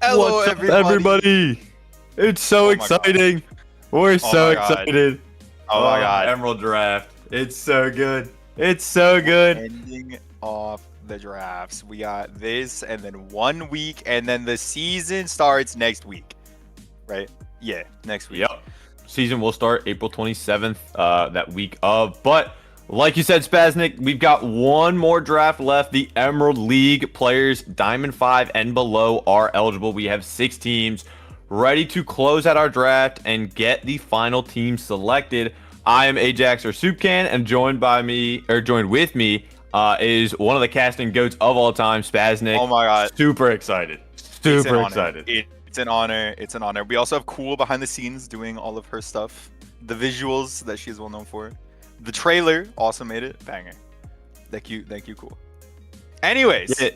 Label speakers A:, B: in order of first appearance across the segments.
A: Hello,
B: What's up,
A: everybody.
B: everybody? It's so
A: Oh my God.
B: exciting. We're
A: Oh
B: so
A: my God.
B: excited.
A: Oh my God.
B: Emerald Draft. It's so good. It's so good.
A: Ending off the drafts. We got this, and then 1 week, and then the season starts next week. Right? Yeah, next week.
B: Yep. Season will start April 27th, that week of. But like you said, Spaznik, we've got one more draft left. The Emerald League players, Diamond 5 and below, are eligible. We have 6 teams ready to close out our draft and get the final team selected. I am Ajax or Soupcan, and joined with me is one of the casting goats of all time, Spaznik.
A: Oh my God.
B: Super excited.
A: It's an
B: Super
A: honor.
B: excited.
A: It's an honor. It's an honor. We also have Cool behind the scenes doing all of her stuff. The visuals that she is well known for. The trailer also made it. Banger. Thank you, Cool. Anyways.
B: Yeah,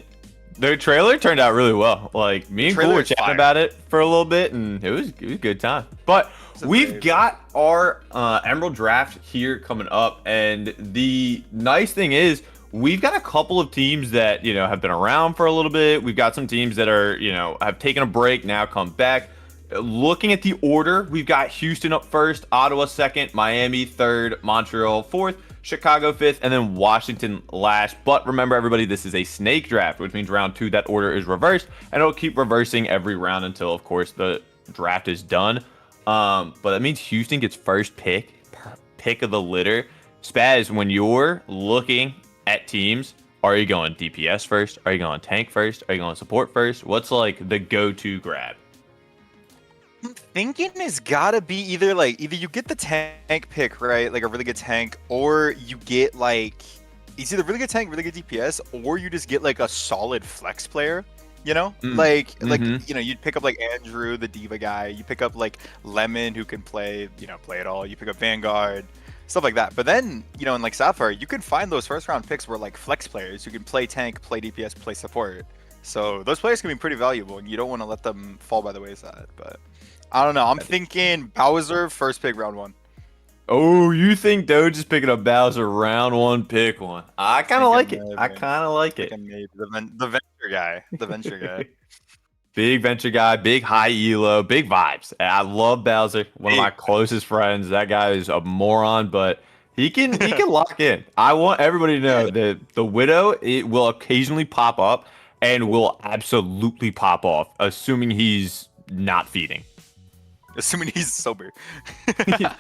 B: the trailer turned out really well. Like, me and Cool
A: Trailer
B: were
A: is
B: chatting
A: fire.
B: about it for a little bit, and it was a good time. But
A: It's a
B: we've
A: very-
B: got our Emerald Draft here coming up, and the nice thing is we've got a couple of teams that have been around for a little bit. We've got some teams that are have taken a break, now come back. Looking at the order, we've got Houston up first, Ottawa second, Miami third, Montreal fourth, Chicago fifth, and then Washington last. But remember, everybody, this is a snake draft, which means round 2, that order is reversed, and it'll keep reversing every round until, of course, the draft is done. But that means Houston gets first pick of the litter. Spaz, when you're looking at teams, are you going DPS first? Are you going tank first? Are you going support first? What's like the go-to grab?
A: I'm thinking it's gotta be either you get the tank pick, right? Like a really good tank, or you get it's either really good tank, really good DPS, or you just get like a solid flex player. You'd pick up like Andrew, the diva guy. You pick up like Lemon, who can play it all. You pick up Vanguard, stuff like that. But then in like Sapphire, you can find those first round picks were like flex players who can play tank, play DPS, play support. So those players can be pretty valuable, and you don't want to let them fall by the wayside. But I don't know. I'm thinking Bowser first pick round 1.
B: Oh, you think Doge is picking up Bowser round 1, pick 1? I kind of like it. I kind of like it.
A: The venture guy. The venture guy.
B: Big venture guy, big high elo, big vibes. I love Bowser. One of my closest friends. That guy is a moron, but he can lock in. I want everybody to know that the Widow, it will occasionally pop up and will absolutely pop off, assuming he's not feeding.
A: Assuming he's sober.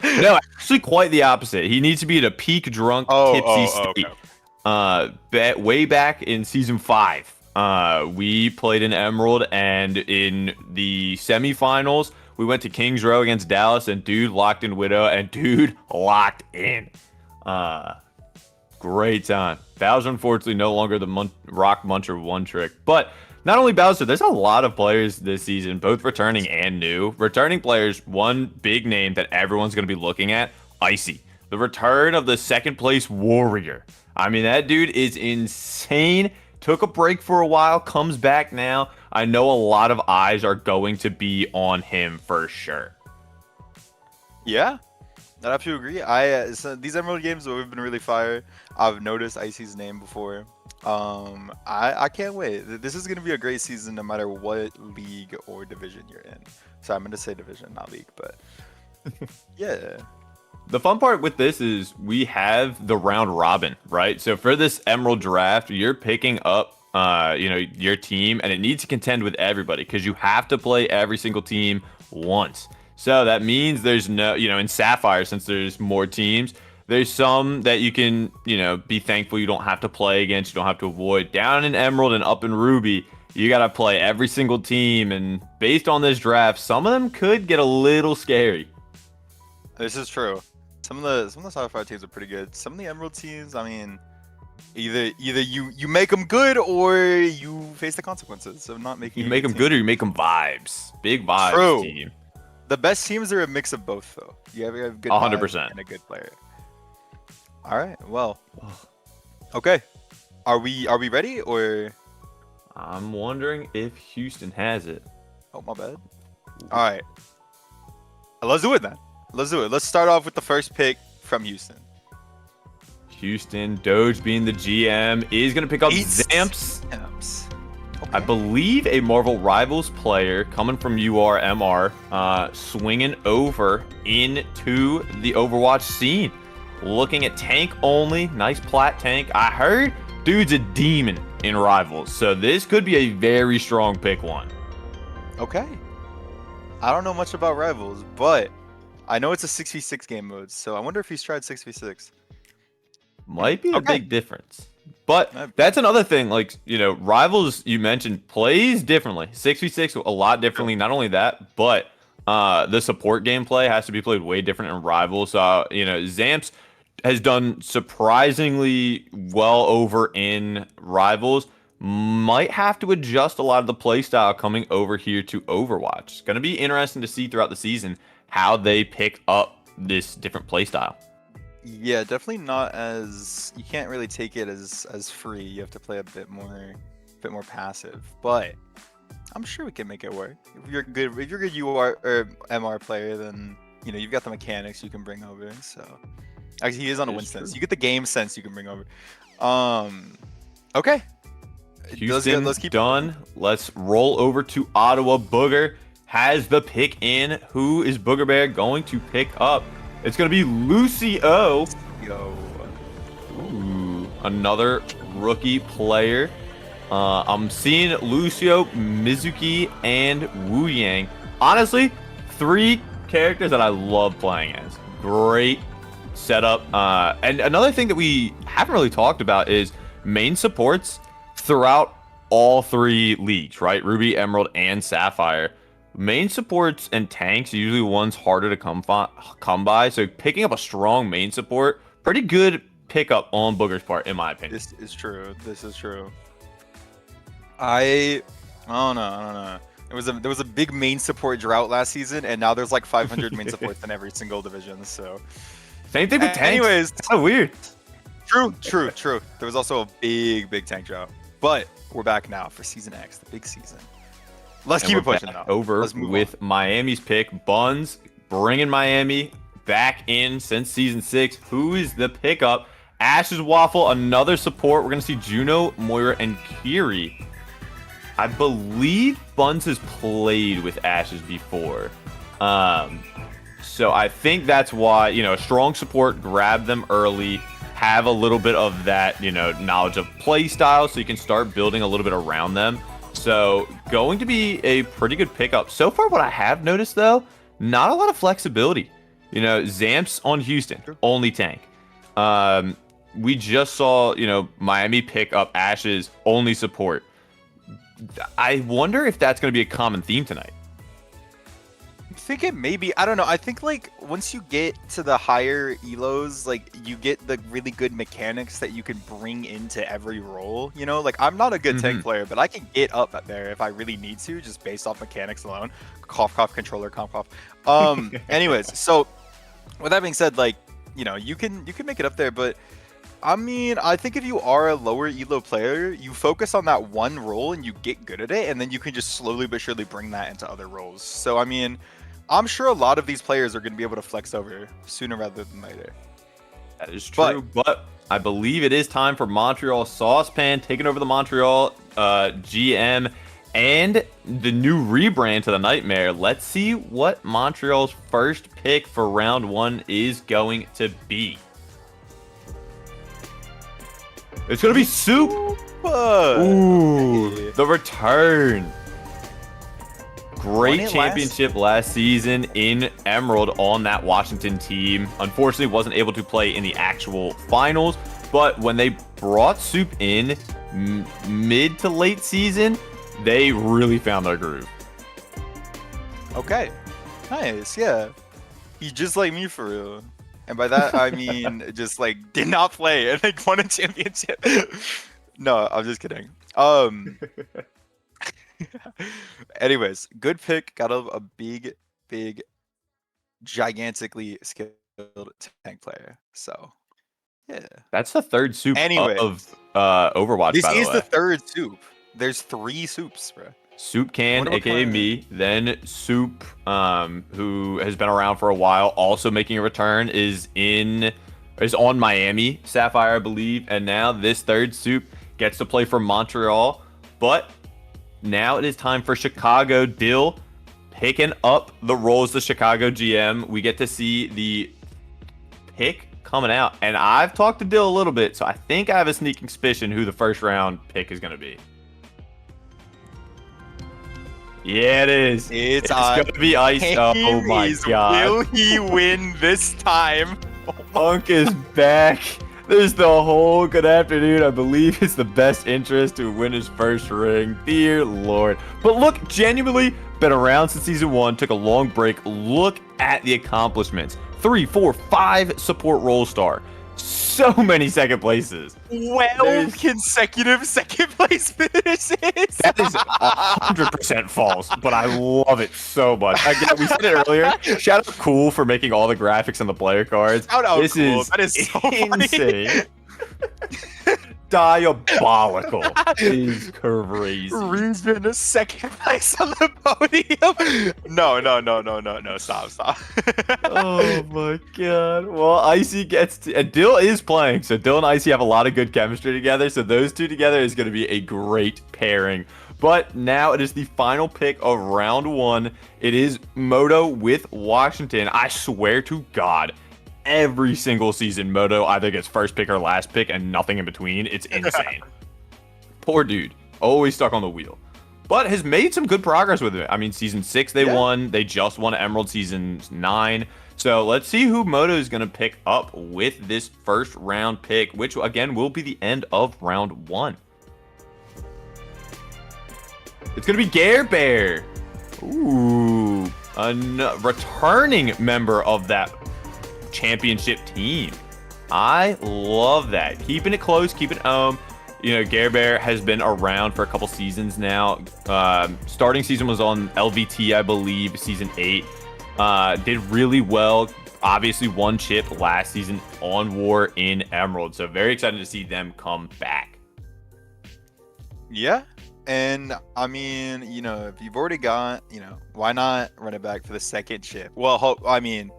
B: No, actually quite the opposite. He needs to be at a peak drunk, tipsy state.
A: Okay.
B: Way back in season 5, we played in Emerald, and in the semifinals, we went to Kings Row against Dallas, and dude locked in Widow, and dude locked in. Great time. Bowser, unfortunately, no longer the Rock Muncher one trick, but not only Bowser, there's a lot of players this season, both returning and new. Returning players, one big name that everyone's going to be looking at, Icy. The return of the second place Warrior. I mean, that dude is insane. Took a break for a while, comes back now. I know a lot of eyes are going to be on him for sure.
A: Yeah, I absolutely agree. So these Emerald games have been really fire. I've noticed Icy's name before. I can't wait. This is gonna be a great season, no matter what league or division you're in. So I'm gonna say division, not league, but yeah.
B: The fun part with this is we have the round robin, right? So for this Emerald draft, you're picking up, your team, and it needs to contend with everybody because you have to play every single team once. So that means there's no, in Sapphire, since there's more teams, there's some that you can, be thankful you don't have to play against, you don't have to avoid. Down in Emerald and up in Ruby, you got to play every single team, and based on this draft, some of them could get a little scary.
A: This is true. Some of the Sapphire teams are pretty good. Some of the Emerald teams, I mean, either you make them good or you face the consequences of not making.
B: You make them good or you make them vibes. Big vibes.
A: True.
B: Team.
A: The best teams are a mix of both, though. You have good
B: 100%
A: and a good player. All right. Well. Okay. Are we ready or?
B: I'm wondering if Houston has it.
A: Oh, my bad. All right. Let's do it then. Let's do it. Let's start off with the first pick from Houston.
B: Houston, Doge being the GM, is going to pick up
A: Eight
B: Zamps.
A: Zamps.
B: I believe a Marvel Rivals player coming from URMR, swinging over into the Overwatch scene. Looking at tank only. Nice plat tank. I heard dude's a demon in Rivals, so this could be a very strong pick one.
A: Okay. I don't know much about Rivals, but I know it's a 6v6 game mode, so I wonder if he's tried 6v6.
B: Might be a
A: Okay.
B: big difference. But that's another thing, like, you know, Rivals, you mentioned, plays differently. 6v6 a lot differently. Not only that, but the support gameplay has to be played way different in Rivals. You know, Zamps has done surprisingly well over in Rivals. Might have to adjust a lot of the play style coming over here to Overwatch. It's going to be interesting to see throughout the season how they pick up this different play style.
A: Yeah, definitely not as, you can't really take it as free. You have to play a bit more passive. But I'm sure we can make it work. If you're good UR or MR player, then you know you've got the mechanics you can bring over. So actually, he is on a win sense. You get the game sense you can bring over. Okay.
B: Houston,
A: let's keep
B: done. Let's roll over to Ottawa. Booger has the pick in. Who is Booger Bear going to pick up? It's going to be Lucio.
A: Yo.
B: Ooh, another rookie player. I'm seeing Lucio, Mizuki, and Wu Yang. Honestly, 3 characters that I love playing as. Great setup. And another thing that we haven't really talked about is main supports throughout all 3 leagues, right? Ruby, Emerald, and Sapphire. Main supports and tanks are usually ones harder to come by. So picking up a strong main support, pretty good pickup on Booger's part, in my opinion.
A: This is true. This is true. I don't know. There was a big main support drought last season, and now there's like 500 main supports in every single division. So
B: same thing with tanks.
A: Anyways,
B: it's kind of weird.
A: True. There was also a big tank drought, but we're back now for Season X, the big season. Let's keep it pushing now.
B: Over with Miami's pick. Buns bringing Miami back in since Season 6. Who is the pickup? Ash's Waffle, another support. We're going to see Juno, Moira, and Kiri. I believe Buns has played with Ashes before. So I think that's why, you know, a strong support, grab them early, have a little bit of that, you know, knowledge of play style so you can start building a little bit around them. So going to be a pretty good pickup. So far, what I have noticed, though, not a lot of flexibility. You know, Zamps on Houston, only tank. We just saw, you know, Miami pick up Ashes, only support. I wonder if that's going to be a common theme tonight.
A: I think it may be. I don't know. I think like once you get to the higher elos, like you get the really good mechanics that you can bring into every role. You know, like I'm not a good tank player, but I can get up there if I really need to, just based off mechanics alone. Cough, controller, cough. Anyways, so with that being said, like you know, you can make it up there, but I mean, I think if you are a lower elo player, you focus on that one role and you get good at it, and then you can just slowly but surely bring that into other roles. So I mean, I'm sure a lot of these players are going to be able to flex over sooner rather than later.
B: That is true, but I believe it is time for Montreal Saucepan taking over the Montreal GM and the new rebrand to the Nightmare. Let's see what Montreal's first pick for round 1 is going to be. It's going to be Soup. Ooh, the return. Great championship last season in Emerald on that Washington team. Unfortunately, wasn't able to play in the actual finals, but when they brought Soup in mid to late season, they really found their groove.
A: Okay, nice, yeah. He's just like me for real. And by that, I mean, just like did not play and like won a championship. No, I'm just kidding. Anyways, good pick. Got a big, gigantically skilled tank player. So, yeah.
B: That's the third Soup of Overwatch,
A: this
B: by the way.
A: is the third Soup. There's 3 Soups, bro.
B: Soup Can, aka me, then Soup, who has been around for a while, also making a return, is on Miami Sapphire, I believe, and now this third Soup gets to play for Montreal. But now it is time for Chicago. Dill picking up the role as the Chicago GM. We get to see the pick coming out. And I've talked to Dill a little bit, so I think I have a sneaking suspicion who the first round pick is going to be. Yeah, it is.
A: It's
B: going to be Ice. Oh my God.
A: Will he win this time?
B: Punk is back. There's the whole good afternoon. I believe it's the best interest to win his first ring. Dear Lord. But look, genuinely been around since season 1. Took a long break. Look at the accomplishments. 3, 4, 5 support role star. So many second places.
A: 12 consecutive second place finishes.
B: That is 100% false, but I love it so much. Again, we said it earlier. Shout out Cool for making all the graphics and the player cards.
A: Shout out
B: this
A: Cool.
B: Is
A: that is so
B: insane.
A: Funny.
B: Diabolical. Is crazy.
A: Region second place on the podium. No. Stop.
B: Oh my God. Well, Icy gets to, and Dill is playing, so Dill and Icy have a lot of good chemistry together. So those two together is going to be a great pairing. But now it is the final pick of round 1. It is Moto with Washington. I swear to God, every single season, Moto either gets first pick or last pick and nothing in between. It's insane. Poor dude. Always stuck on the wheel. But has made some good progress with it. I mean, season 6 they won. They just won Emerald season 9. So let's see who Moto is going to pick up with this first round pick, which again will be the end of round 1. It's going to be Gare Bear. Ooh. A returning member of that championship team. I love that. Keeping it close, keeping it home. You know, Gare Bear has been around for a couple seasons now. Starting season was on LVT, I believe, season 8. Did really well. Obviously won chip last season on War in Emerald. So very excited to see them come back.
A: Yeah. And I mean, you know, if you've already got, you know, why not run it back for the second chip? Well, I mean,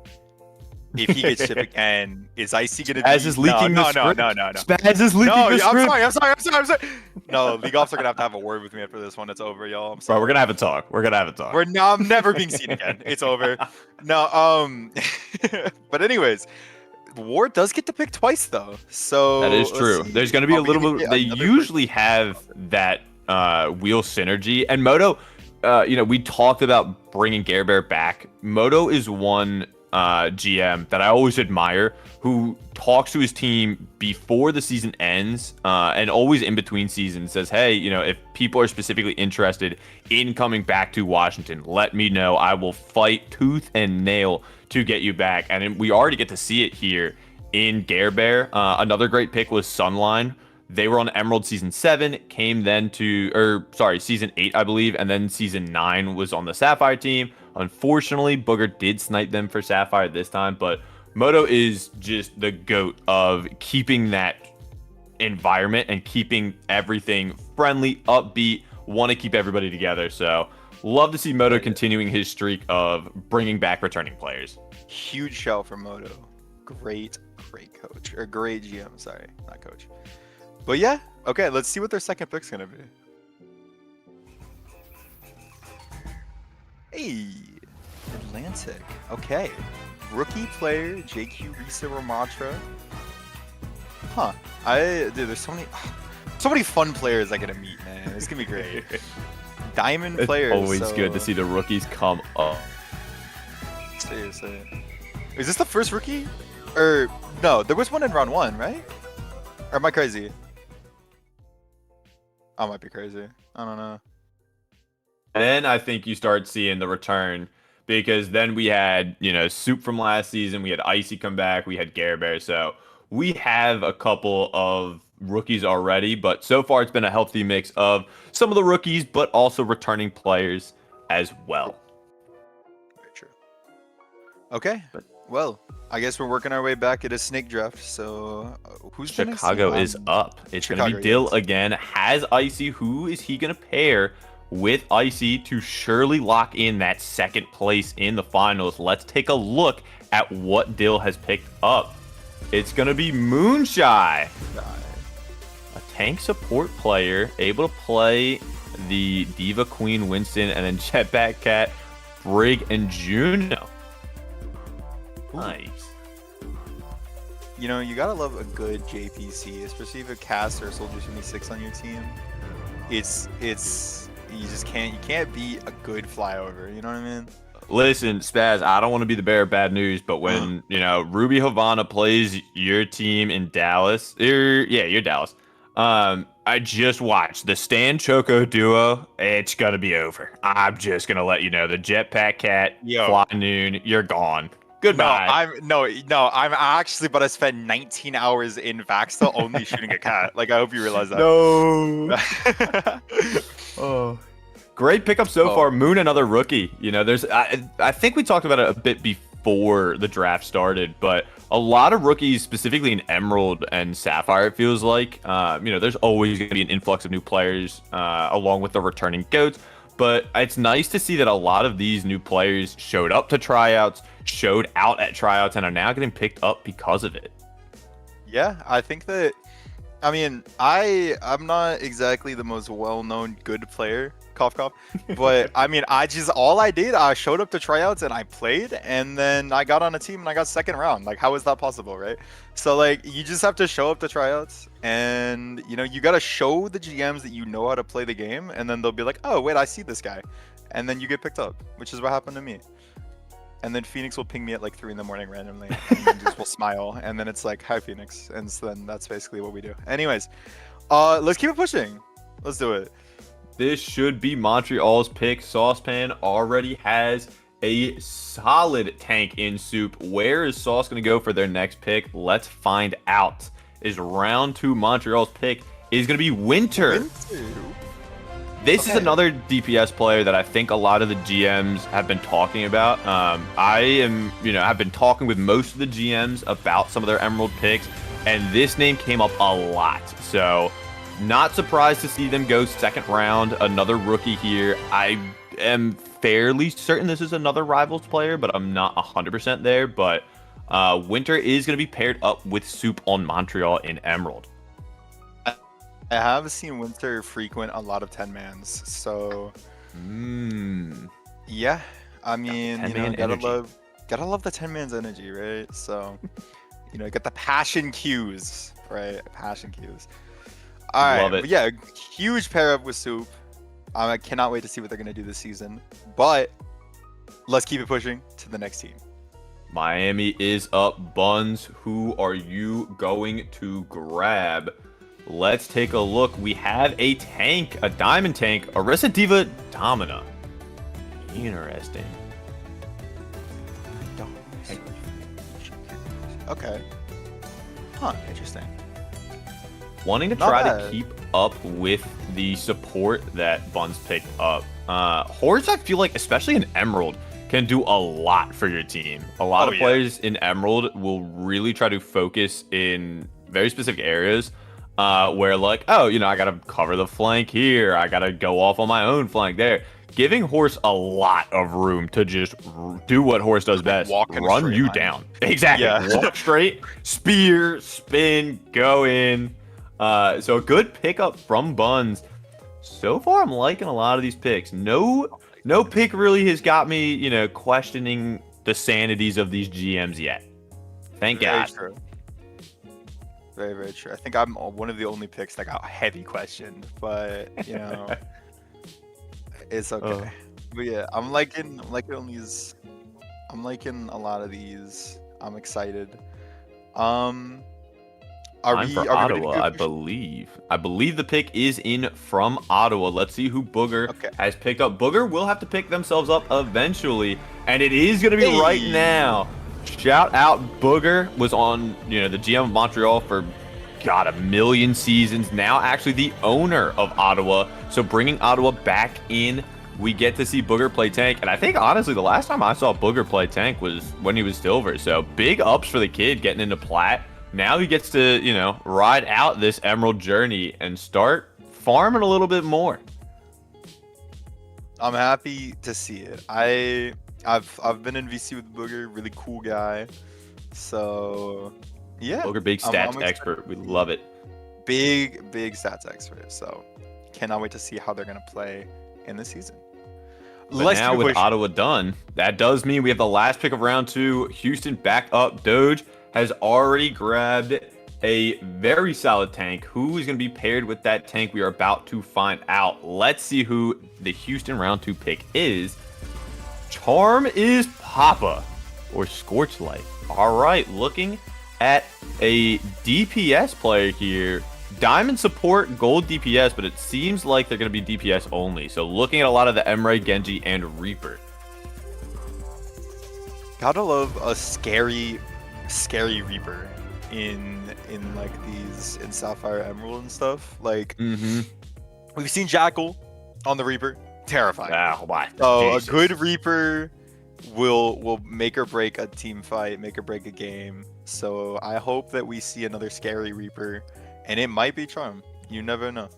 A: if he gets chip again, is Icy gonna be?
B: Spaz is leaking the script.
A: No.
B: Spaz is leaking the script.
A: I'm sorry. No, League Ops are gonna have a word with me after this one. It's over, y'all. I'm sorry.
B: Bro, we're gonna have a talk.
A: I'm never being seen again. It's over. No, but anyways, War does get to pick twice though. So
B: that is true. There's gonna be a little bit. They usually have that wheel synergy, and Moto. You know, we talked about bringing Gare Bear back. Moto is one GM that I always admire, who talks to his team before the season ends and always in between seasons says, hey, you know, if people are specifically interested in coming back to Washington, let me know. I will fight tooth and nail to get you back. And we already get to see it here in Gare Bear. Another great pick was Sunline. They were on Emerald season 7, came then to, season 8, I believe, and then season 9 was on the Sapphire team. Unfortunately, Booger did snipe them for Sapphire this time, but Moto is just the GOAT of keeping that environment and keeping everything friendly, upbeat, want to keep everybody together. So love to see Moto continuing his streak of bringing back returning players.
A: Huge shout for Moto. Great coach, or great GM, sorry, not coach. But yeah, okay, let's see what their second pick's gonna be. Hey, Atlantic. Okay. Rookie player, JQ Risa Ramatra. Huh. Dude, there's so many fun players I get to meet, man. It's gonna be great. Diamond players.
B: Always good to see the rookies come up.
A: Seriously. Is this the first rookie? Or no, there was one in round 1, right? Or am I crazy? I might be crazy. I don't know.
B: Then I think you start seeing the return, because then we had, you know, Soup from last season. We had Icy come back. We had Gare Bear. So we have a couple of rookies already, but so far it's been a healthy mix of some of the rookies, but also returning players as well.
A: Very true. Okay. Well, I guess we're working our way back at a snake draft. So who's
B: Chicago is up. It's going to be Dill again. Has Icy. Who is he going to pair with Icy to surely lock in that second place in the finals? Let's take a look at what Dill has picked up. It's going to be Moonshine, a tank support player, able to play the Diva Queen Winston, and then Jetpack Cat, Brig, and Juno. Nice.
A: You know, you gotta love a good JPC, especially if a cast or a Soldier 76 on your team. It's you just can't beat a good flyover. You know what I mean?
B: Listen, Spaz, I don't want to be the bearer of bad news, but when, Ruby Havana plays your team in Dallas, you're Dallas. I just watched the Stan Choco duo. It's gonna be over. I'm just gonna let you know the Jetpack Cat,
A: Yo.
B: Fly Noon, you're gone. Goodbye.
A: No, I'm actually about to spend 19 hours in Vaxta only shooting a cat. Like, I hope you realize that.
B: No. Oh. Great pickup so far. Moon, another rookie. There's I think we talked about it a bit before the draft started, but a lot of rookies, specifically in Emerald and Sapphire, it feels like. There's always going to be an influx of new players along with the returning GOATs. But it's nice to see that a lot of these new players showed up to tryouts, showed out at tryouts, and are now getting picked up because of it.
A: Yeah, I think that. I mean, I'm not exactly the most well-known good player, cough cough, but I mean, I showed up to tryouts and I played, and then I got on a team and I got second round. Like, how is that possible, right? So like, you just have to show up to tryouts, and you gotta show the GMs that you know how to play the game, and then they'll be like, oh wait, I see this guy, and then you get picked up, which is what happened to me. And then Phoenix will ping me at like 3 in the morning randomly, and then just will smile, and then it's like, hi Phoenix, and so then that's basically what we do. Anyways, let's keep it pushing. Let's do it.
B: This should be Montreal's pick. Saucepan already has a solid tank in soup. Where is Sauce going to go for their next pick? Let's find out. Is round 2 Montreal's pick is going to be Winter. This is another DPS player that I think a lot of the GMs have been talking about. I've been talking with most of the GMs about some of their Emerald picks, and this name came up a lot. So, not surprised to see them go second round. Another rookie here. I am fairly certain this is another Rivals player, but I'm not 100% there. But Winter is going to be paired up with Soup on Montreal in Emerald.
A: I have seen Winter frequent a lot of 10-mans, so yeah. I mean, gotta love the 10-man's energy, right? So, get the passion cues, right? Passion cues. All right,
B: Love it.
A: But yeah, huge pair up with Soup. I cannot wait to see what they're gonna do this season. But let's keep it pushing to the next team.
B: Miami is up. Buns, who are you going to grab? Let's take a look. We have a tank, a diamond tank, Orisa Diva Domina. Interesting.
A: Okay. Huh, interesting.
B: Wanting to try to keep up with the support that Buns picked up. Hordes, I feel like, especially in Emerald, can do a lot for your team. A lot of players in Emerald will really try to focus in very specific areas. Where like, I gotta cover the flank here, I gotta go off on my own flank there. Giving Horse a lot of room to just do what Horse does best, run you down. Exactly. Yeah. Walk straight, spear, spin, go in. So a good pickup from Buns. So far, I'm liking a lot of these picks. No pick really has got me, questioning the sanities of these GMs yet. Thank God.
A: True. Very, very true. I think I'm one of the only picks that got heavy questioned, but it's okay. But yeah, I'm liking these. I'm liking a lot of these. I'm excited.
B: Time for Ottawa, I believe. I believe the pick is in from Ottawa. Let's see who Booger has picked up. Booger will have to pick themselves up eventually, and it is going to be right now. Shout out Booger, was on the GM of Montreal for a million seasons. Now actually the owner of Ottawa. So bringing Ottawa back in, we get to see Booger play tank. And I think honestly the last time I saw Booger play tank was when he was silver. So big ups for the kid getting into plat. Now he gets to ride out this Emerald journey and start farming a little bit more.
A: I'm happy to see it. I've been in VC with Booger, really cool guy. So yeah,
B: Booger, big stats expert. We love it.
A: Big stats expert. So cannot wait to see how they're going to play in the season.
B: But now with Ottawa done, that does mean we have the last pick of round 2. Houston back up. Doge has already grabbed a very solid tank. Who is going to be paired with that tank? We are about to find out. Let's see who the Houston round 2 pick is. Charm is Papa or Scorchlight. All right, looking at a DPS player here. Diamond support, gold DPS, but it seems like they're going to be DPS only. So looking at a lot of the Emre, Genji, and Reaper.
A: Gotta love a scary Reaper in like these in Sapphire Emerald and stuff. Like we've seen Jackal on the Reaper, terrifying.
B: Oh my!
A: So a good Reaper will make or break a team fight, make or break a game. So I hope that we see another scary Reaper, and it might be Charm. You never know.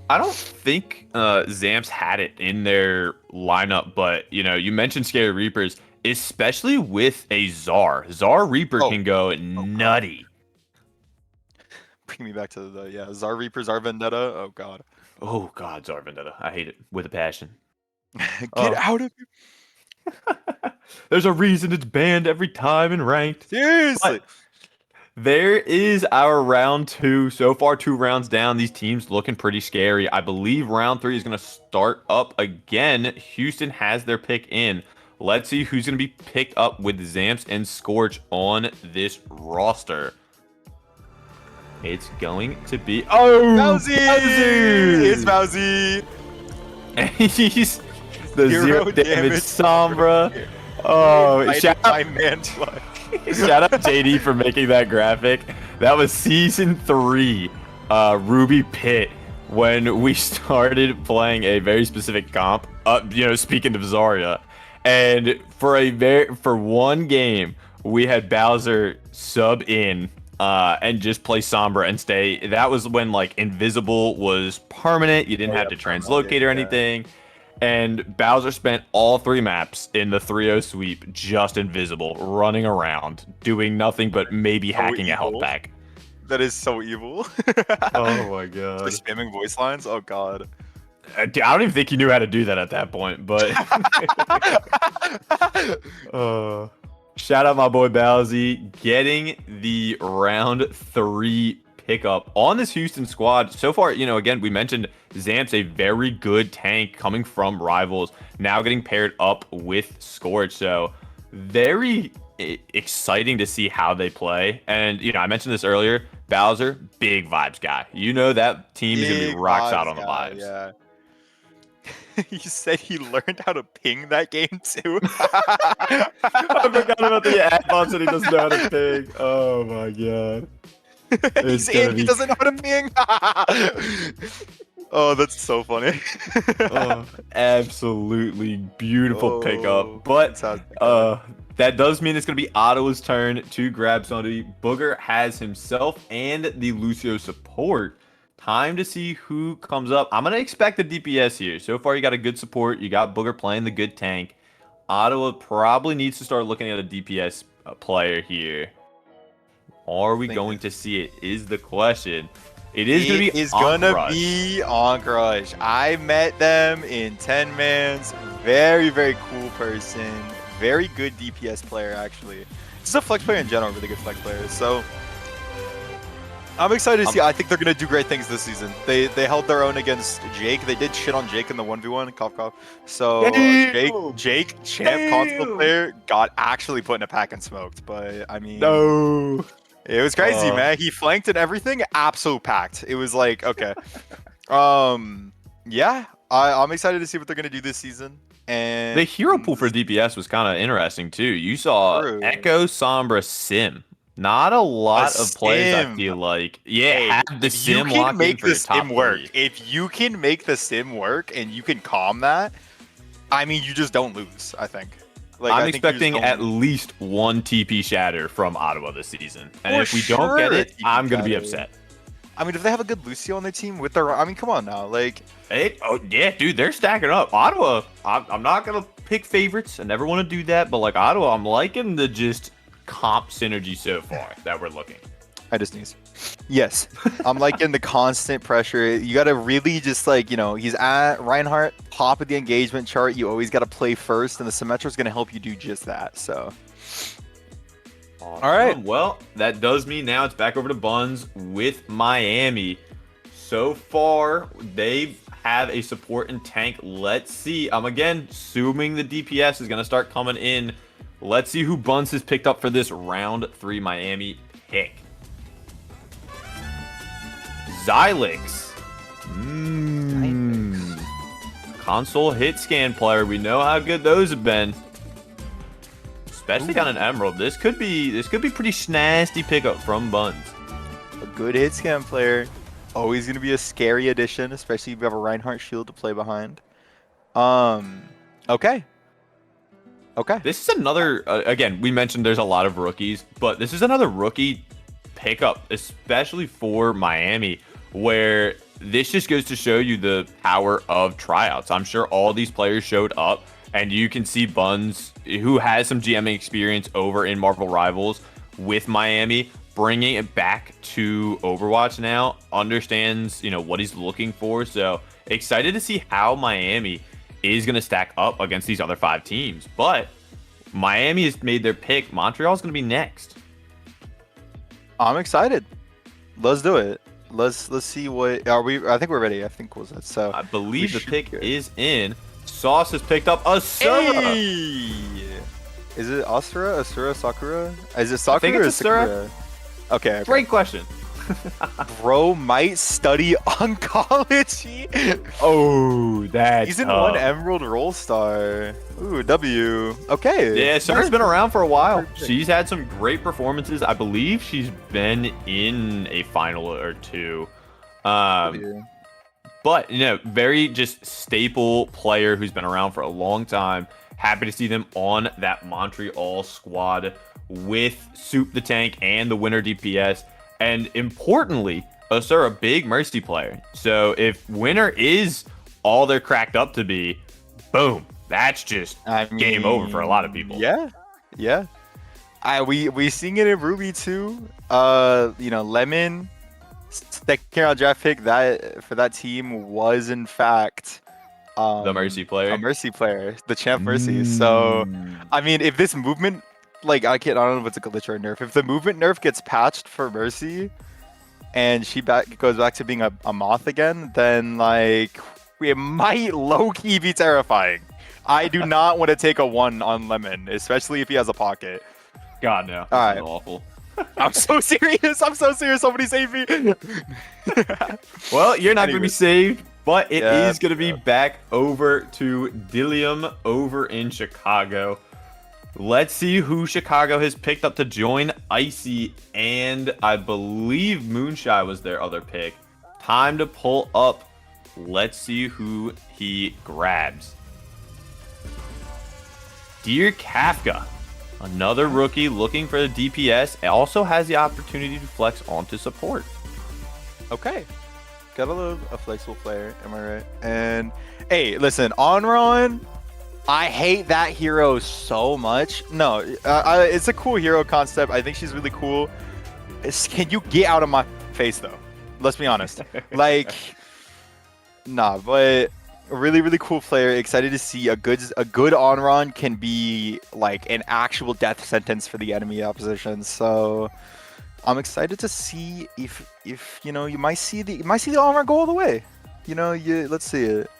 B: I don't think Zamps had it in their lineup, but you mentioned scary Reapers, especially with a Czar. Czar Reaper can go nutty.
A: Bring me back to the Czar Reaper, Czar Vendetta. Oh god.
B: Oh god, Czar Vendetta. I hate it with a passion.
A: Get out of here.
B: There's a reason it's banned every time in ranked.
A: Seriously.
B: But there is our round 2. So far, 2 rounds down. These teams looking pretty scary. I believe round 3 is going to start up again. Houston has their pick in. Let's see who's going to be picked up with Zamps and Scorch on this roster. It's going to be
A: Mousy! It's Mousy!
B: He's the zero damage Sombra. Oh, shout out JD for making that graphic. That was season 3, Ruby Pit, when we started playing a very specific comp. Speaking of Zarya, and for one game we had Bowser sub in and just play Sombra and stay. That was when like Invisible was permanent. You didn't have to translocate or anything. And Bowser spent all 3 maps in the 3-0 sweep just invisible, running around, doing nothing but maybe hacking a health pack.
A: That is so evil.
B: Oh my god.
A: Just spamming voice lines? Oh god.
B: I don't even think he knew how to do that at that point, but... shout out my boy Bowsy, getting the round 3 pickup on this Houston squad. So far, again, we mentioned Zamps, a very good tank coming from Rivals, now getting paired up with Scorch. So very exciting to see how they play. And, I mentioned this earlier, Bowser, big vibes guy. That team is going to be rocks out on the vibes.
A: Yeah. He said he learned how to ping that game too.
B: I forgot about the ad-bots that he doesn't know how to ping. Oh my god.
A: He doesn't know how to ping. Oh, that's so funny.
B: Absolutely beautiful pickup. But that does mean it's going to be Ottawa's turn to grab somebody. Booger has himself and the Lucio support. Time to see who comes up. I'm going to expect the DPS here. So far, you got a good support. You got Booger playing the good tank. Ottawa probably needs to start looking at a DPS player here. Are we going to see it? Is the question. It is going to be
A: Encourage. I met them in 10 Mans. Very, very cool person. Very good DPS player, actually. Just a flex player in general, really good flex player. So I'm excited to see. I think they're going to do great things this season. They held their own against Jake. They did shit on Jake in the 1v1. Cough, cough. So Jake, champ console player, got actually put in a pack and smoked. But, I mean...
B: No.
A: It was crazy, man. He flanked and everything. Absolute packed. It was like, okay. Yeah. I'm excited to see what they're going to do this season. And
B: the hero pool for DPS was kind of interesting, too. You saw Echo, Sombra, Sim. Not a lot of players, I feel like. Yeah, have the Sim locked in for the top 3.
A: If you can make the Sim work and you can calm that, I mean, you just don't lose, I think. Like,
B: I'm expecting at least 1 TP shatter from Ottawa this season. And if we don't get it, I'm going to be upset.
A: I mean, if they have a good Lucio on their team with their... I mean, come on now. Like,
B: yeah, dude, they're stacking up. Ottawa, I'm not going to pick favorites. I never want to do that. But, like, Ottawa, I'm liking the just comp synergy so far that we're looking.
A: I just sneeze. Yes, I'm like in the constant pressure. You gotta really just like, he's at Reinhardt, top of the engagement chart. You always gotta play first, and the Symmetra's gonna help you do just that. So,
B: Awesome.
A: all right.
B: Well, that does mean now it's back over to Buns with Miami. So far, they have a support and tank. Let's see. I'm again assuming the DPS is going to start coming in. Let's see who Buns has picked up for this round 3 Miami pick. Xylix. Console hit scan player. We know how good those have been. Especially on an Emerald. This could be pretty snazzy pickup from Buns.
A: A good hit scan player. Always going to be a scary addition, especially if you have a Reinhardt shield to play behind. Okay.
B: This is another, again, we mentioned there's a lot of rookies, but this is another rookie pickup, especially for Miami, where this just goes to show you the power of tryouts. I'm sure all these players showed up, and you can see Buns, who has some GMing experience over in Marvel Rivals with Miami, bringing it back to Overwatch now, understands, what he's looking for. So excited to see how Miami is going to stack up against these other 5 teams. But Miami has made their pick. Montreal's going to be next.
A: I'm excited. Let's do it. Let's see what are we. I think we're ready. I think was it. So
B: I believe the pick is in. Sauce has picked up Asura.
A: Hey! Is it Asura? Sakura? Is it Sakura?
B: I think it's
A: or
B: Asura.
A: Sakura? Okay.
B: Great question.
A: Bro might study oncology.
B: Oh, that's
A: he's in
B: tough.
A: 1 Emerald Roll Star. Ooh, W. Okay.
B: Yeah, Sarah's been around for a while. She's had some great performances. I believe she's been in a final or 2. But, very just staple player who's been around for a long time. Happy to see them on that Montreal squad with Soup the Tank and the winner DPS. And importantly, Asura, a big Mercy player. So if winner is all they're cracked up to be, boom, that's just game over for a lot of people.
A: Yeah. We seeing it in Ruby too. Lemon, second round draft pick that for that team was in fact
B: the Mercy player.
A: A Mercy player, the champ Mercy. So I mean, if this movement, like I don't know if it's a glitch or a nerf. If the movement nerf gets patched for Mercy, and she goes back to being a moth again, then like it might low key be terrifying. I do not want to take a 1 on Lemon, especially if he has a pocket.
B: God no.
A: All right.
B: Awful.
A: I'm so serious. Somebody save me.
B: Well, you're not going to be saved, but it is going to be
A: yeah.
B: back over to Dillium over in Chicago. Let's see who Chicago has picked up to join Icy, and I believe Moonshine was their other pick. Time to pull up. Let's see who he grabs. Dear Kafka, another rookie looking for the DPS, also has the opportunity to flex onto support.
A: Okay. Gotta love a flexible player, am I right? And hey, listen, Onron, I hate that hero so much. No, it's a cool hero concept. I think she's really cool. Can you get out of my face though? Let's be honest. Like, nah, but a really, really cool player. Excited to see a good Onron can be like an actual death sentence for the enemy opposition. So I'm excited to see if you might see the Onron go all the way. Let's see it.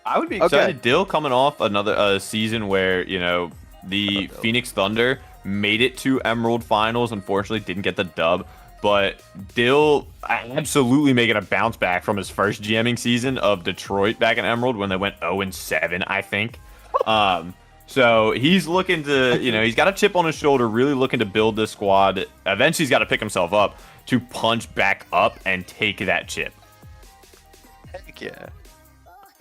B: I would be excited. Okay. Dill coming off another season where, the Phoenix Thunder made it to Emerald Finals. Unfortunately, didn't get the dub. But Dill absolutely making a bounce back from his first GMing season of Detroit back in Emerald when they went 0-7, I think. So he's looking to, he's got a chip on his shoulder, really looking to build this squad. Eventually, he's got to pick himself up to punch back up and take that chip.
A: Heck yeah.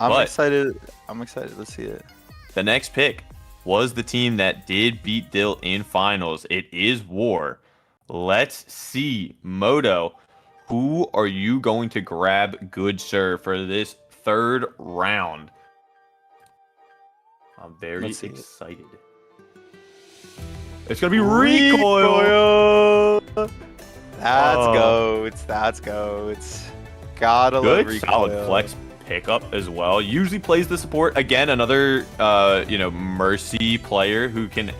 A: I'm excited. Let's see it.
B: The next pick was the team that did beat Dill in finals. It is War. Let's see, Moto, who are you going to grab, good sir, for this 3rd round? I'm very excited. It's going to be Recoil.
A: That's
B: Oh.
A: goats. That's goats. Gotta love
B: Good solid
A: recoil.
B: flex pickup as well. Usually plays the support. Again, another Mercy player who can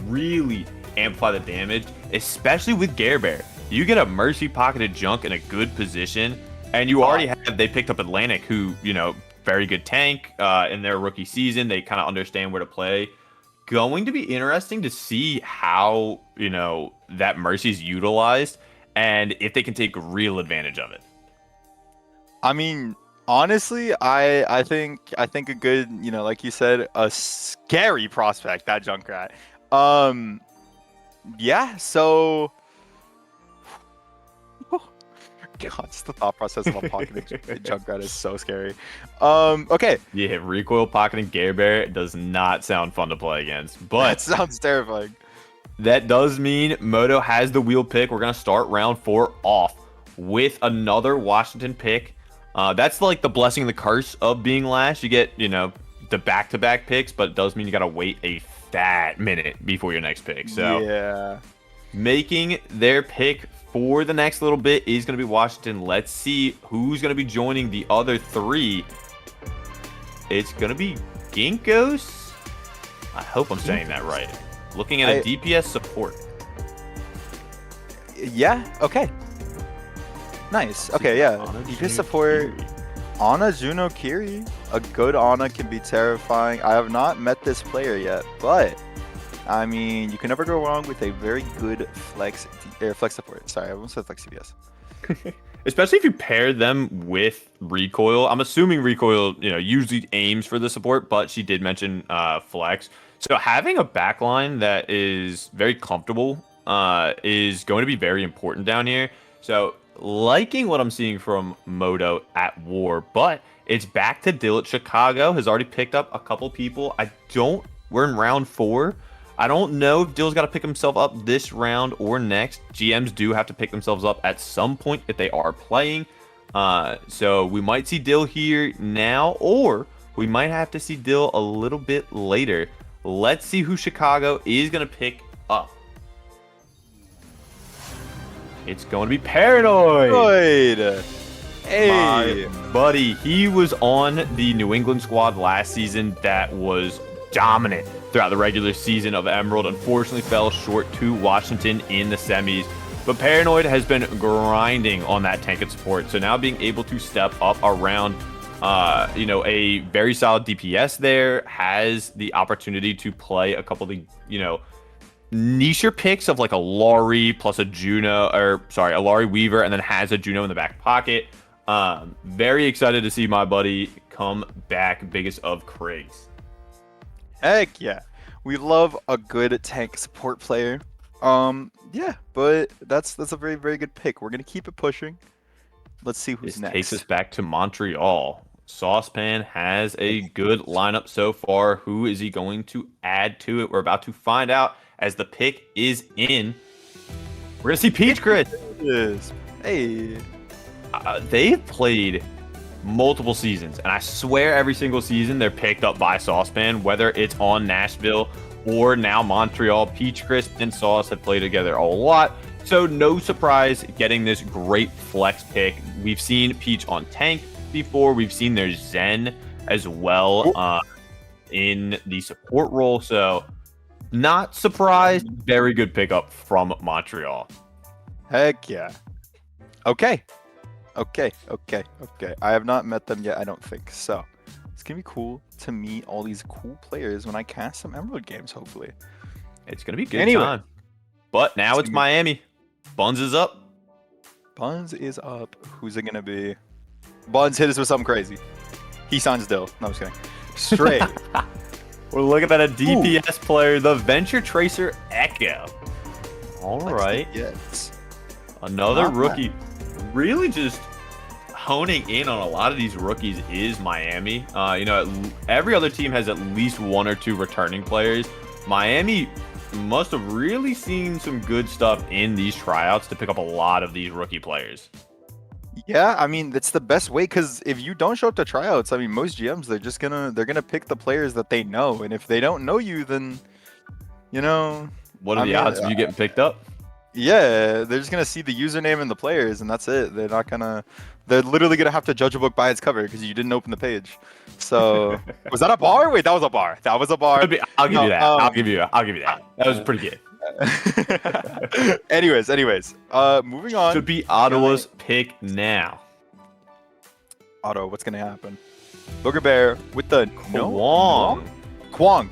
B: really amplify the damage, especially with Gare Bear. You get a Mercy pocketed junk in a good position, and you already they picked up Atlantic, who, very good tank in their rookie season. They kind of understand where to play. Going to be interesting to see how, that Mercy is utilized and if they can take real advantage of it.
A: I mean, honestly, I think a good, like you said, a scary prospect, that Junkrat. Yeah, so God, just the thought process of a pocketing Junkrat is so scary. Okay.
B: Yeah, recoil pocketing Gare Bear does not sound fun to play against,
A: That
B: but
A: sounds terrifying.
B: that does mean Moto has the wheel pick. We're gonna start round 4 off with another Washington pick. That's like the blessing and the curse of being last. You get, the back-to-back picks, but it does mean you gotta wait a fat minute before your next pick. So
A: Yeah.
B: making their pick for the next little bit is going to be Washington. Let's see who's going to be joining the other 3. It's going to be Ginkgos. I hope I'm saying that right. Looking at a DPS support.
A: Yeah. Okay. Nice. Okay. Yeah. You can support Ana Juno Kiri. A good Ana can be terrifying. I have not met this player yet, but I mean, you can never go wrong with a very good flex support. Sorry, I almost said flex CBS.
B: Especially if you pair them with recoil. I'm assuming recoil, usually aims for the support, but she did mention flex. So having a backline that is very comfortable is going to be very important down here. So liking what I'm seeing from Moto at War, but it's back to Dill at Chicago. Has already picked up a couple people. We're in round 4. I don't know if Dill's got to pick himself up this round or next. GMs do have to pick themselves up at some point if they are playing. So we might see Dill here now, or we might have to see Dill a little bit later. Let's see who Chicago is going to pick up. It's going to be Paranoid.
A: Good. Hey.
B: My buddy, he was on the New England squad last season that was dominant throughout the regular season of Emerald. Unfortunately fell short to Washington in the semis, but Paranoid has been grinding on that tank and support. So now being able to step up around a very solid DPS there, has the opportunity to play a couple of the nicher picks of like a Laurie plus a Juno, a Laurie Weaver, and then has a Juno in the back pocket. Very excited to see my buddy come back, biggest of Craigs.
A: Heck yeah. We love a good tank support player. Yeah, but that's a very, very good pick. We're gonna keep it pushing. Let's see who's
B: This
A: next.
B: takes us back to Montreal. Saucepan has a good lineup so far. Who is he going to add to it? We're about to find out as the pick is in. We're gonna see Peach Chris.
A: Yes. Hey.
B: They've played multiple seasons, and I swear every single season they're picked up by Saucepan, whether it's on Nashville or now Montreal. Peach Crisp and Sauce have played together a lot, so no surprise getting this great flex pick. We've seen Peach on tank before. We've seen their Zen as well in the support role, so not surprised. Very good pickup from Montreal.
A: Heck yeah. Okay. I have not met them yet, I don't think. So it's gonna be cool to meet all these cool players when I cast some Emerald games, hopefully.
B: It's gonna be a good time. But now it's Miami. Buns is up.
A: Buns is up. Who's it gonna be? Buns hit us with something crazy. He signs Dill. No, I'm just kidding. Straight.
B: We're looking at a DPS player, the Venture Tracer Echo. All right.
A: Yes.
B: Another
A: Not
B: rookie. Really just honing in on a lot of these rookies is Miami. Every other team has at least 1 or 2 returning players. Miami must have really seen some good stuff in these tryouts to pick up a lot of these rookie players.
A: Yeah, I mean that's the best way, because if you don't show up to tryouts, I mean most GMs they're gonna pick the players that they know, and if they don't know you, then
B: What are the odds of you getting picked up?
A: Yeah, they're just gonna see the username and the players, and that's it. They're not gonna. They're literally gonna have to judge a book by its cover because you didn't open the page. So, was that a bar? Wait, that was a bar. That was a bar.
B: I'll give
A: No,
B: you that. I'll give you that. That was pretty good.
A: anyways, moving on.
B: Should be Ottawa's pick now.
A: Otto, what's gonna happen? Booger Bear with the
B: Kwong.
A: Kwong.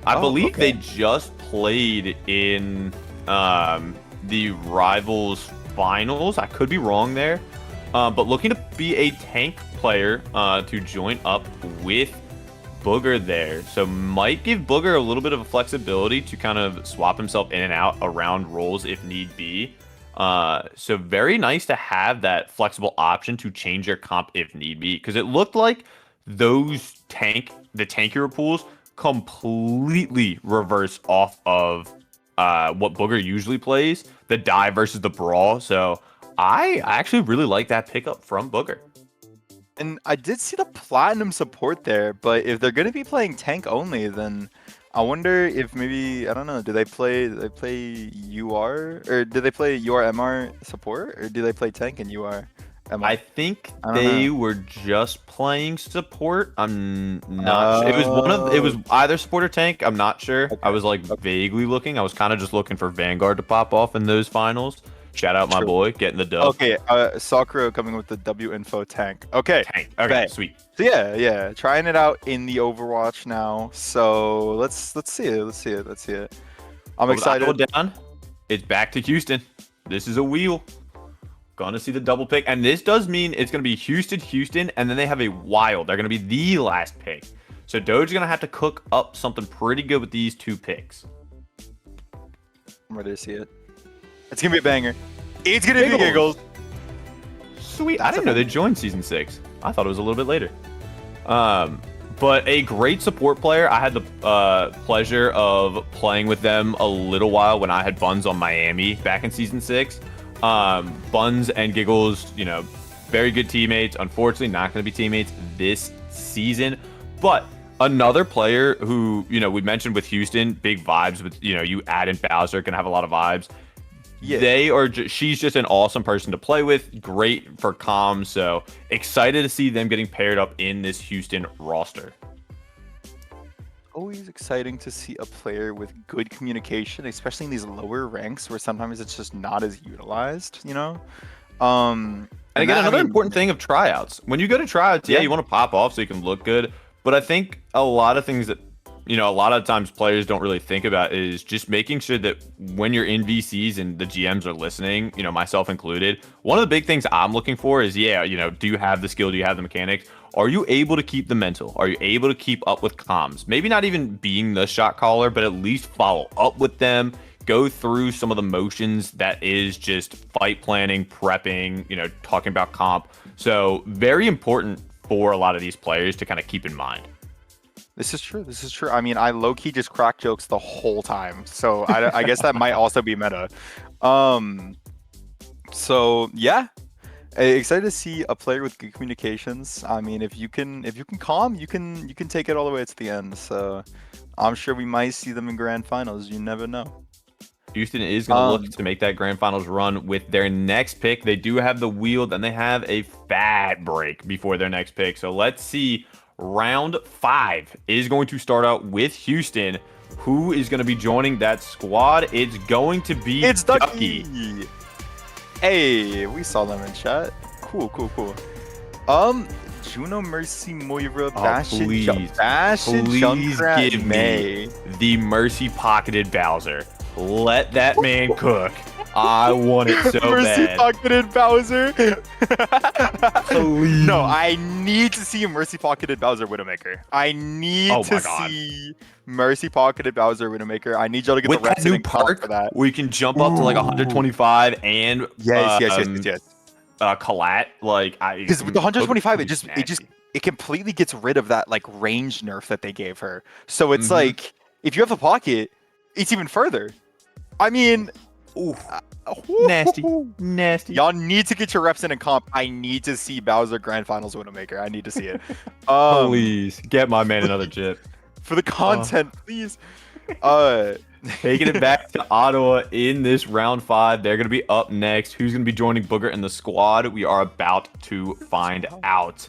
B: I
A: Oh,
B: believe
A: okay.
B: they just played in the Rivals finals. I could be wrong there. But looking to be a tank player to join up with Booger there. So might give Booger a little bit of a flexibility to kind of swap himself in and out around roles if need be. So very nice to have that flexible option to change your comp if need be. Because it looked like those the tankier pools completely reverse off of what Booger usually plays, the dive versus the brawl. So I actually really like that pickup from Booger.
A: And I did see the platinum support there, but if they're gonna be playing tank only, then I wonder if maybe I don't know. Do they play UR or do they play UR MR support or do they play tank and UR MR?
B: I think
A: I don't
B: they
A: know.
B: were just playing support. I'm not. It was it was either support or tank. I'm not sure. I was like vaguely looking. I was kind of just looking for Vanguard to pop off in those finals. Shout out my
A: True.
B: boy getting the dub.
A: Okay, Sakura coming with the W info tank. Okay,
B: Tank. Okay,
A: bet.
B: sweet.
A: So yeah, trying it out in the Overwatch now. So let's see it. I'm
B: With
A: excited.
B: Ottawa down. It's back to Houston. This is a wheel. Gonna see the double pick, and this does mean it's gonna be Houston, and then they have a Wild. They're gonna be the last pick. So Doge's gonna have to cook up something pretty good with these two picks.
A: I'm ready to see it. It's gonna be a banger. It's gonna be giggles.
B: Sweet. I didn't know they joined season 6. I thought it was a little bit later. But a great support player. I had the pleasure of playing with them a little while when I had Buns on Miami back in season 6. Buns and Giggles, very good teammates. Unfortunately, not going to be teammates this season. But another player who, we mentioned with Houston, big vibes with, you add in Bowser, going to have a lot of vibes.
A: Yeah.
B: She's just an awesome person to play with. Great for comms. So excited to see them getting paired up in this Houston roster.
A: Always exciting to see a player with good communication, especially in these lower ranks where sometimes it's just not as utilized.
B: And again, another important thing of tryouts. When you go to tryouts, you want to pop off so you can look good. But I think a lot of things that, a lot of times players don't really think about is just making sure that when you're in VCs and the GMs are listening, myself included, one of the big things I'm looking for is, do you have the skill? Do you have the mechanics? Are you able to keep the mental? Are you able to keep up with comms? Maybe not even being the shot caller, but at least follow up with them, go through some of the motions that is just fight planning, prepping, talking about comp. So very important for a lot of these players to kind of keep in mind.
A: This is true. I mean, I low-key just crack jokes the whole time. So I guess that might also be meta. So yeah. Excited to see a player with good communications. I mean, if you can calm, you can take it all the way to the end. So I'm sure we might see them in grand finals. You never know.
B: Houston is going to look to make that grand finals run with their next pick. They do have the wheel, then they have a fat break before their next pick. So let's see. Round 5 is going to start out with Houston. Who is going to be joining that squad? It's going to be Ducky.
A: Hey, we saw them in chat. Cool. Juno, Mercy, Moira, Bastion,
B: please
A: Junkrat,
B: give
A: May.
B: me the Mercy pocketed Bowser. Let that man cook. I want it so
A: Mercy
B: bad.
A: pocketed Bowser.
B: Please.
A: No, I need to see a Mercy pocketed Bowser Widowmaker. I need to see Mercy pocketed Bowser Widowmaker. I need y'all to get
B: with
A: the
B: that new
A: resident comp
B: perk
A: for that.
B: where you can jump up to like 125 and
A: Yes.
B: Collat
A: Because with the 125, it completely gets rid of that like range nerf that they gave her. So it's like if you have a pocket, it's even further. I mean,
B: nasty.
A: Y'all need to get your reps in comp. I need to see Bowser Grand Finals Widowmaker. I need to see it.
B: Please get my man another chip.
A: for the content, please. Uh,
B: Taking it back to Ottawa in this round 5. They're going to be up next. Who's going to be joining Booger in the squad? We are about to find out.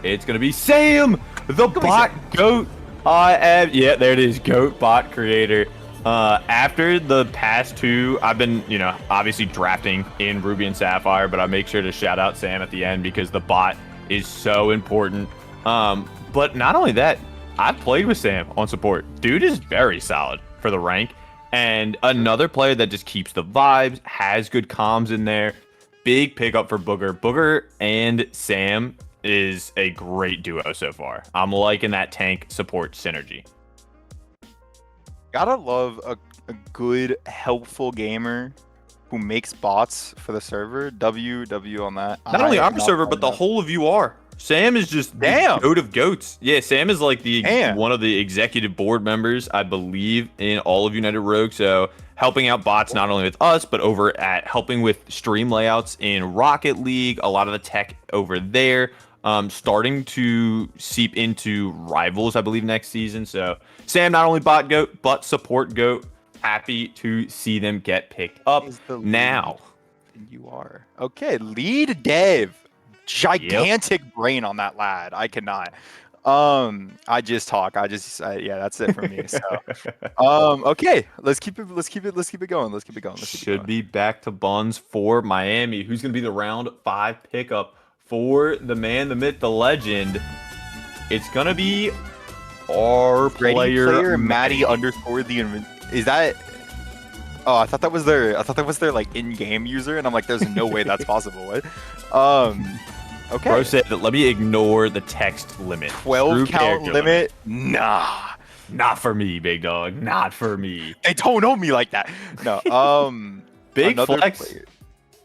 B: It's going to be Sam, the bot goat. Yeah, there it is. Goat bot creator. After the past 2, I've been, obviously drafting in Ruby and Sapphire, but I make sure to shout out Sam at the end because the bot is so important. But not only that, I've played with Sam on support. Dude is very solid for the rank. And another player that just keeps the vibes, has good comms in there. Big pickup for Booger. Booger and Sam is a great duo so far. I'm liking that tank support synergy.
A: Gotta love a good, helpful gamer who makes bots for the server. W on that.
B: Not only our server, but the whole of UR. Sam is just the goat of goats. Yeah, Sam is like one of the executive board members, I believe, in all of United Rogue. So helping out bots not only with us, but over at helping with stream layouts in Rocket League. A lot of the tech over there. Starting to seep into Rivals, I believe, next season. So Sam, not only bot goat, but support goat. Happy to see them get picked up now.
A: You are. Okay, lead Dave. Gigantic brain on that lad. I cannot. I just talk. Yeah, that's it for me. So, okay, let's keep it going.
B: Should be back to Buns for Miami. Who's gonna be the round 5 pickup for the man, the myth, the legend? It's gonna be our player
A: Maddie _ the. Is that? Oh, I thought that was their like in-game user, and I'm like, there's no way that's possible. What? Okay.
B: Bro said, let me ignore the text limit.
A: 12 count limit? Nah.
B: Not for me, big dog. Not for me.
A: They don't know me like that. No.
B: Big flex.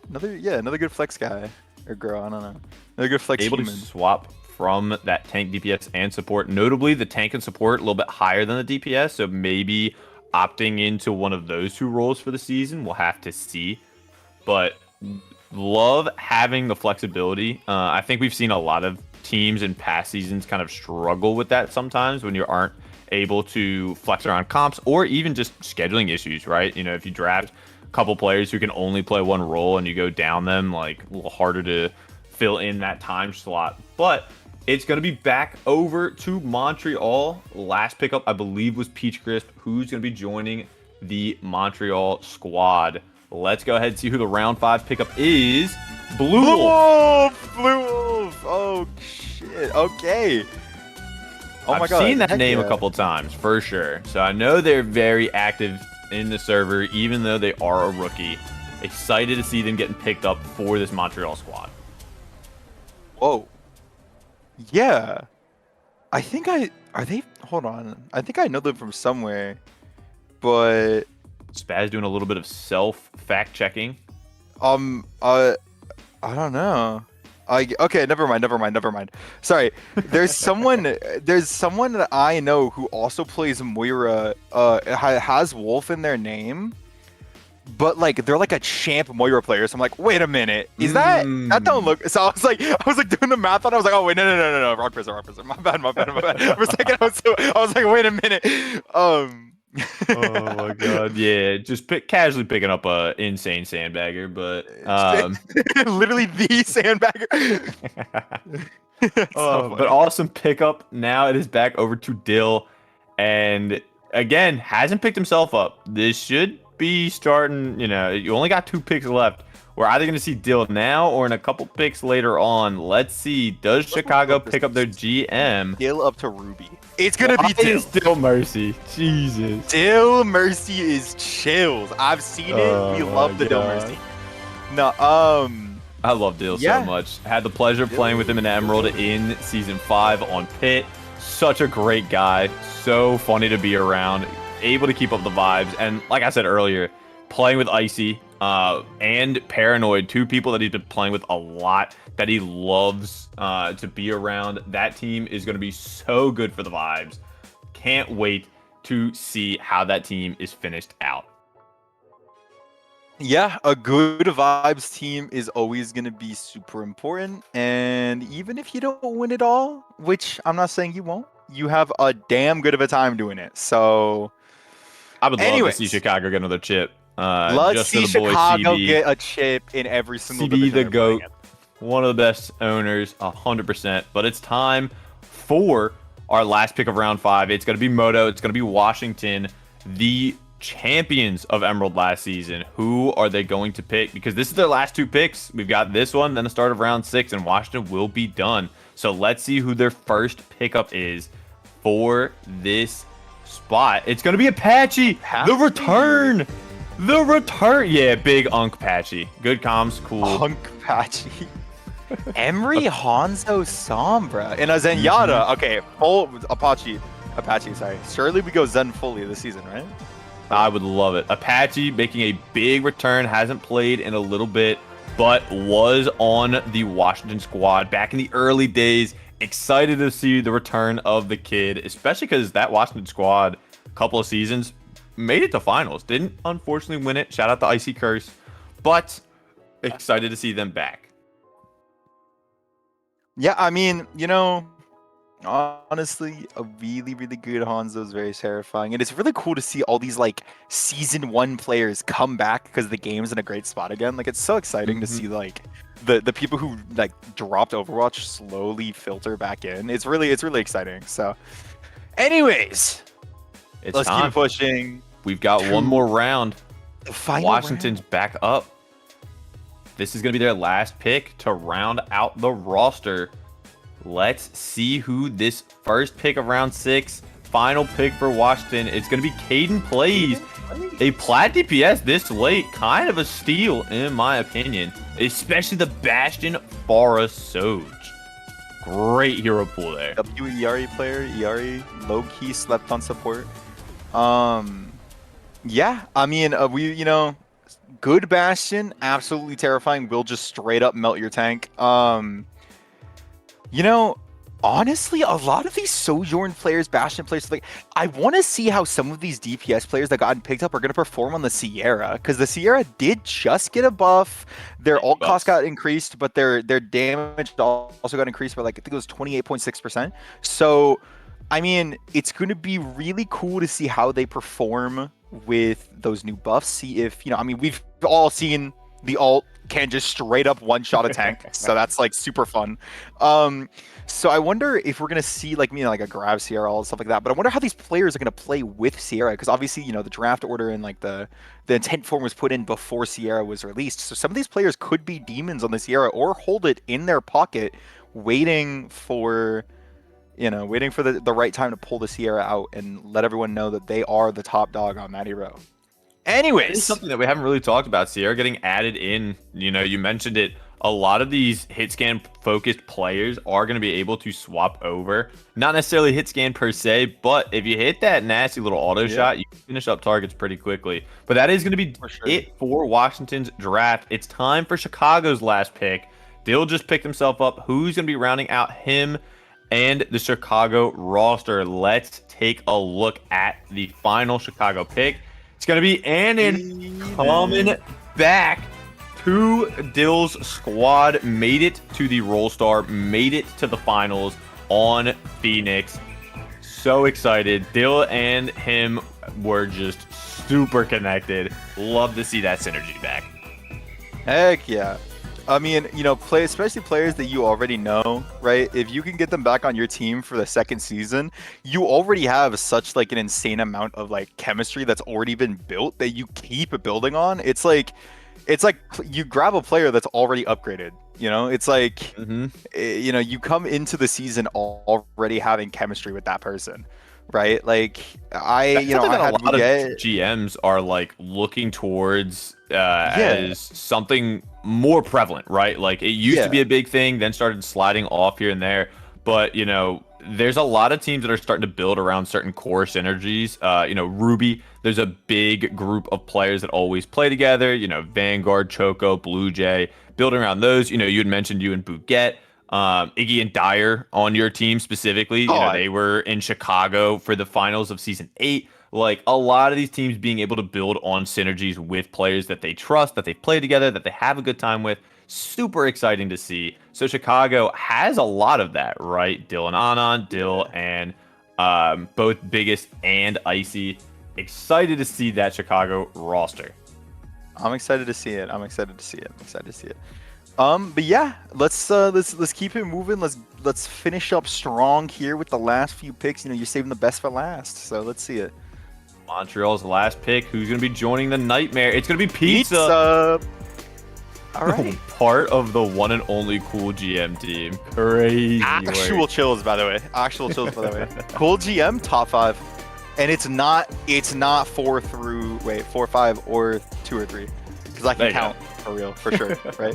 A: Another good flex guy or girl. I don't know. Another good flex
B: able
A: human.
B: to swap from that tank DPS and support. Notably, the tank and support a little bit higher than the DPS, so maybe opting into one of those 2 roles for the season. We'll have to see. But love having the flexibility. I think we've seen a lot of teams in past seasons kind of struggle with that sometimes when you aren't able to flex around comps or even just scheduling issues, right? If you draft a couple players who can only play one role and you go down them, like a little harder to fill in that time slot. But it's going to be back over to Montreal. Last pickup, I believe, was Peach Crisp, who's going to be joining the Montreal squad. Let's go ahead and see who the round 5 pickup is. Blue Wolf!
A: Blue Wolf! Oh, shit. Okay. Oh my God.
B: I've seen that name a couple times, for sure. So I know they're very active in the server, even though they are a rookie. Excited to see them getting picked up for this Montreal squad.
A: Whoa. Yeah. Hold on. I think I know them from somewhere, but...
B: Spaz doing a little bit of self-fact checking.
A: I don't know. Okay, never mind. Sorry. There's someone that I know who also plays Moira, has Wolf in their name, but like they're like a champ Moira player. So I'm like, wait a minute, is that don't look? So I was like doing the math and I was like, oh wait, no, wrong person. My bad. For a second, I was like, wait a minute.
B: Oh my God, yeah, just casually picking up a insane sandbagger, but
A: literally the sandbagger.
B: But awesome pickup. Now it is back over to Dill, and again hasn't picked himself up. This should be starting. You only got 2 picks left. We're either going to see Dill now or in a couple picks later on. Let's see. Does Chicago pick up their GM?
A: Dill up to Ruby. It's going to be Dill.
B: Dill Mercy. Jesus.
A: Dill Mercy is chills. I've seen it. We love the Dill Mercy. No,
B: I love Dill so much. Had the pleasure of playing with him in Emerald in Season 5 on Pit. Such a great guy. So funny to be around. Able to keep up the vibes. And like I said earlier, playing with Icy and Paranoid, 2 people that he's been playing with a lot, that he loves to be around. That team is going to be so good for the vibes. Can't wait to see how that team is finished out.
A: Yeah, a good vibes team is always going to be super important. And even if you don't win it all, which I'm not saying you won't, you have a damn good of a time doing it. So,
B: I would love to see
A: anyways,
B: Chicago get another chip.
A: let's
B: Just for
A: see
B: the boy
A: Chicago
B: CB.
A: get a chip in every single
B: CB
A: division
B: the
A: they're playing
B: GOAT,
A: in.
B: one of the best owners, 100%. But it's time for our last pick of round 5. It's going to be Moto. It's going to be Washington, the champions of Emerald last season. Who are they going to pick? Because this is their last 2 picks. We've got this one, then the start of round 6, and Washington will be done. So let's see who their first pickup is for this spot. It's going to be Apache. The return. The return. Yeah, big Unk Patchy. Good comms. Cool.
A: Punk Patchy. Emery Hanzo Sombra and a Zenyatta. Okay, full Apache, sorry. Surely we go Zen fully this season, right?
B: I would love it. Apache making a big return. Hasn't played in a little bit, but was on the Washington squad back in the early days. Excited to see the return of the kid, especially because that Washington squad, a couple of seasons, made it to finals. Didn't unfortunately win it. Shout out to Icy Curse, but excited to see them back.
A: Yeah, I mean, you know, honestly, a really, really good Hanzo is very terrifying. And it's really cool to see all these like season 1 players come back because the game's in a great spot again. Like it's so exciting to see like the people who like dropped Overwatch slowly filter back in. It's really exciting. So anyways,
B: It's
A: let's
B: time.
A: keep pushing.
B: We've got one more round.
A: The final
B: Washington's
A: round.
B: back up. This is going to be their last pick to round out the roster. Let's see who this first pick of round 6, final pick for Washington. It's going to be Caden Plays. A plat DPS this late, kind of a steal in my opinion, especially the Bastion Forest Soj. Great hero pool there.
A: WERE player, ERE, low key slept on support. Yeah, I mean, you know, good Bastion, absolutely terrifying. Will just straight up melt your tank. You know, honestly, a lot of these Sojourn players, Bastion players, like I want to see how some of these DPS players that gotten picked up are going to perform on the Sierra, because the Sierra did just get a buff. Their ult cost got increased, but their damage also got increased by like I think it was 28.6%. So, I mean, it's going to be really cool to see how they perform with those new buffs. See if, you know, I mean, we've all seen the ult can just straight up one-shot a tank, so that's like super fun. So I wonder if we're gonna see like like a grab Sierra and stuff like that. But I wonder how these players are gonna play with Sierra, because obviously you know the draft order and like the intent form was put in before Sierra was released. So some of these players could be demons on the Sierra or hold it in their pocket, waiting for the right time to pull the Sierra out and let everyone know that they are the top dog on that hero. Anyways,
B: It's something that we haven't really talked about. Sierra getting added in. You know, you mentioned it. A lot of these hit scan focused players are going to be able to swap over. Not necessarily hit scan per se, but if you hit that nasty little auto shot, you can finish up targets pretty quickly. But that is going to be it for Washington's draft. It's time for Chicago's last pick. Dill just picked himself up. Who's going to be rounding out him and the Chicago roster? Let's take a look at the final Chicago pick. It's going to be Annan coming back to Dill's squad. Made it to the Roll Star. Made it to the finals on Phoenix. So excited. Dill and him were just super connected. Love to see that synergy back.
A: Heck yeah. I mean, you know, especially players that you already know, right? If you can get them back on your team for the second season, you already have such like an insane amount of like chemistry that's already been built that you keep building on. It's like you grab a player that's already upgraded. You know, it's like you know, you come into the season already having chemistry with that person, right? Like I had
B: a lot of GMs are like looking towards as something more prevalent, right? Like it used to be a big thing, then started sliding off here and there. But you know, there's a lot of teams that are starting to build around certain core synergies. You know, Ruby, there's a big group of players that always play together. You know, Vanguard, Choco, Blue Jay, building around those. You know, you had mentioned you and Buget. Iggy and Dyer on your team specifically. You know, they were in Chicago for the finals of season 8. Like a lot of these teams being able to build on synergies with players that they trust, that they've played together, that they have a good time with. Super exciting to see. So Chicago has a lot of that, right? Dill and Anon, Dill and both biggest and icy. Excited to see that Chicago roster.
A: I'm excited to see it. I'm excited to see it. I'm excited to see it. But yeah, let's keep it moving. Let's finish up strong here with the last few picks. You know, you're saving the best for last, so let's see it.
B: Montreal's last pick. Who's going to be joining the Nightmare? It's going to be
A: Pizza. All right.
B: Part of the one and only Cool GM team. Crazy.
A: Actual chills, by the way. Actual chills, by the way. Cool GM top 5, and it's not 4, 5, or 2 or 3, because I can count for real, for sure, right?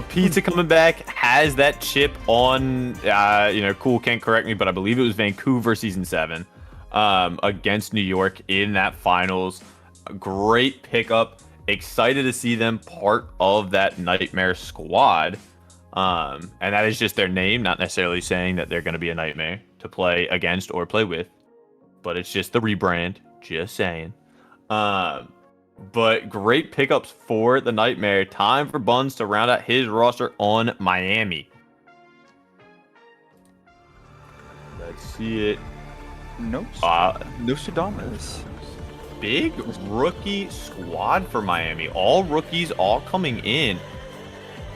B: Pizza coming back has that chip on. Cool can't correct me, but I believe it was Vancouver season 7 against New York in that finals. A great pickup. Excited to see them part of that Nightmare squad. And that is just their name, not necessarily saying that they're going to be a Nightmare to play against or play with, but it's just the rebrand. Just saying. But great pickups for the Nightmare. Time for Buns to round out his roster on Miami. Let's see it.
A: Nostradamus.
B: Big rookie squad for Miami. All rookies, all coming in.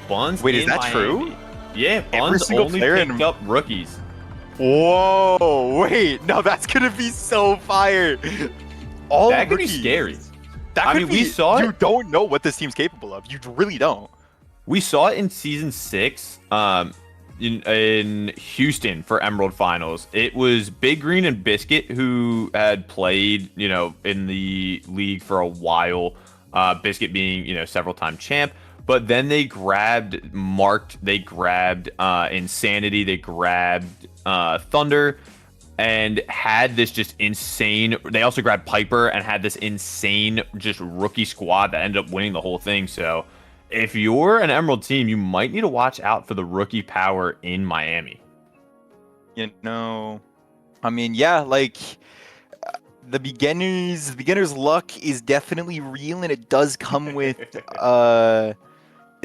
B: Buns.
A: Wait, is that
B: Miami.
A: true?
B: Yeah, Buns only picked up rookies.
A: Whoa! Wait, no, that's gonna be so fire. All
B: that could be
A: rookies.
B: scary.
A: That could be,
B: we saw
A: you
B: it.
A: don't know what this team's capable of. You really don't.
B: We saw it in season 6. In Houston for Emerald Finals. It was Big Green and Biscuit who had played, in the league for a while. Biscuit being, several-time champ. But then they grabbed Marked, they grabbed Insanity, they grabbed Thunder, and had this just insane. They also grabbed Piper and had this insane just rookie squad that ended up winning the whole thing. So if you're an Emerald team, you might need to watch out for the rookie power in Miami.
A: I mean, yeah, like the beginner's luck is definitely real, and it does come with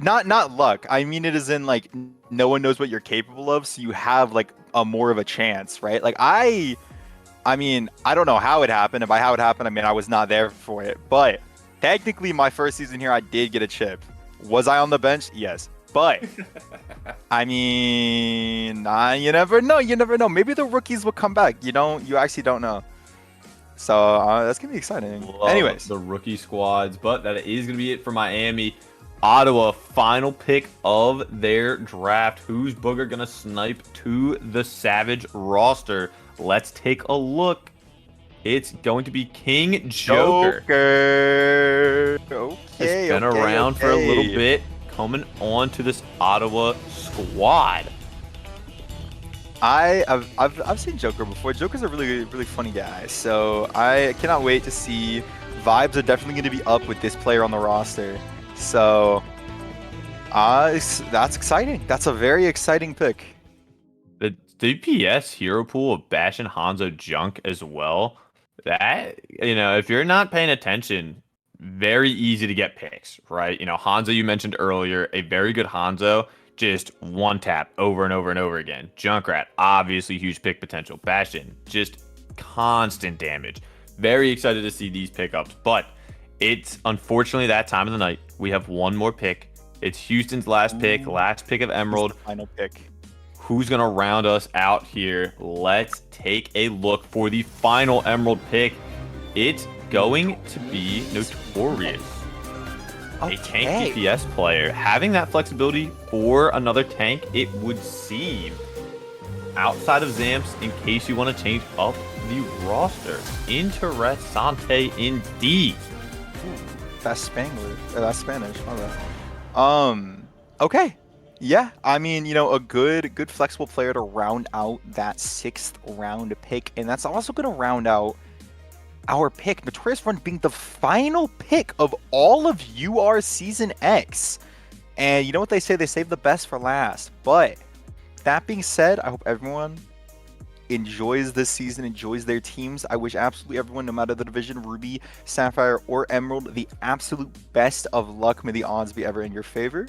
A: not luck. I mean, it is in like no one knows what you're capable of, so you have like a more of a chance, right? Like I mean, I don't know how it happened. And by how it happened, I mean I was not there for it, but technically my first season here, I did get a chip. Was I on the bench? Yes. But, I mean, you never know. You never know. Maybe the rookies will come back. You actually don't know. So, that's going to be exciting. Anyways.
B: The rookie squads. But that is going to be it for Miami. Ottawa, final pick of their draft. Who's Booger going to snipe to the Savage roster? Let's take a look. It's going to be King Joker.
A: Okay.
B: Has been around for a little bit, coming on to this Ottawa squad.
A: I've seen Joker before. Joker's a really really funny guy, so I cannot wait to see. Vibes are definitely going to be up with this player on the roster, so that's exciting. That's a very exciting pick.
B: The DPS hero pool of Bash and Hanzo Junk as well. That, if you're not paying attention, very easy to get picks, right? Hanzo, you mentioned earlier, a very good Hanzo, just one tap over and over and over again. Junkrat, obviously huge pick potential. Bastion, just constant damage. Very excited to see these pickups, but it's unfortunately that time of the night. We have one more pick. It's Houston's last pick of Emerald.
A: Final pick.
B: Who's going to round us out here? Let's take a look for the final Emerald pick. It's going to be Notorious. Okay. A tank DPS player. Having that flexibility for another tank, it would seem. Outside of Zamps, in case you want to change up the roster. Interessante indeed.
A: That's Spanish. That's Spanish. All right. Okay. Yeah, I mean, a good flexible player to round out that 6th round pick, and that's also going to round out our pick, Notorious Run being the final pick of all of UR Season X. And you know what they say? They save the best for last. But that being said, I hope everyone enjoys this season, enjoys their teams. I wish absolutely everyone, no matter the division, Ruby, Sapphire, or Emerald, the absolute best of luck. May the odds be ever in your favor.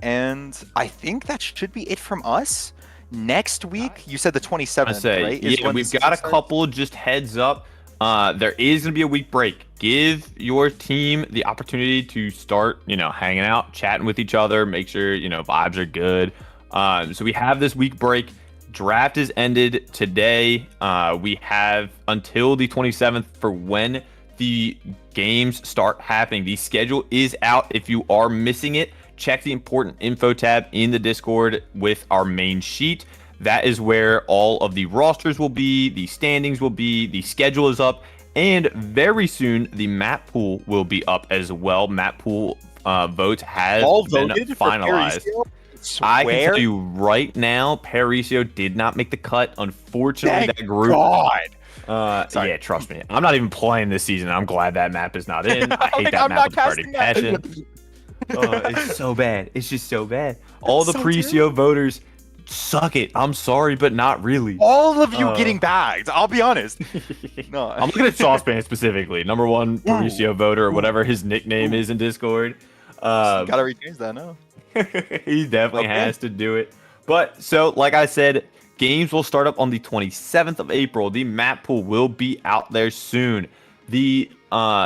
A: And I think that should be it from us. next week, you said the
B: I
A: 27th,
B: say,
A: right? Is
B: yeah,
A: when the
B: we've
A: season
B: got a
A: starts?
B: couple just heads up. There is gonna be a week break. Give your team the opportunity to start, hanging out, chatting with each other, make sure, vibes are good. So we have this week break. Draft is ended today. We have until the 27th for when the games start happening. The schedule is out. If you are missing it, check the important info tab in the Discord with our main sheet. That is where all of the rosters will be, the standings will be, the schedule is up, and very soon the map pool will be up as well. Map pool votes have
A: All
B: been
A: voted for
B: finalized.
A: Parisian?
B: I can
A: Swear?
B: tell you right now, Parisio did not make the cut. Unfortunately,
A: Thank
B: that group.
A: God. Sorry.
B: Yeah, trust me. I'm not even playing this season. I'm glad that map is not in. I hate
A: Like,
B: that
A: I'm
B: map
A: not
B: with a burning
A: casting that.
B: passion. It's so bad. It's just so bad. All
A: It's
B: the
A: so
B: Parisio voters suck it. I'm sorry, but not really.
A: All of you
B: Uh,
A: getting bagged. I'll be honest. No.
B: I'm looking at Saucepan specifically. Number one Parisio voter, or
A: Ooh.
B: whatever his nickname is in Discord.
A: Gotta rechange that now.
B: He definitely
A: Okay.
B: has to do it. But so, like I said, games will start up on the 27th of April. The map pool will be out there soon. The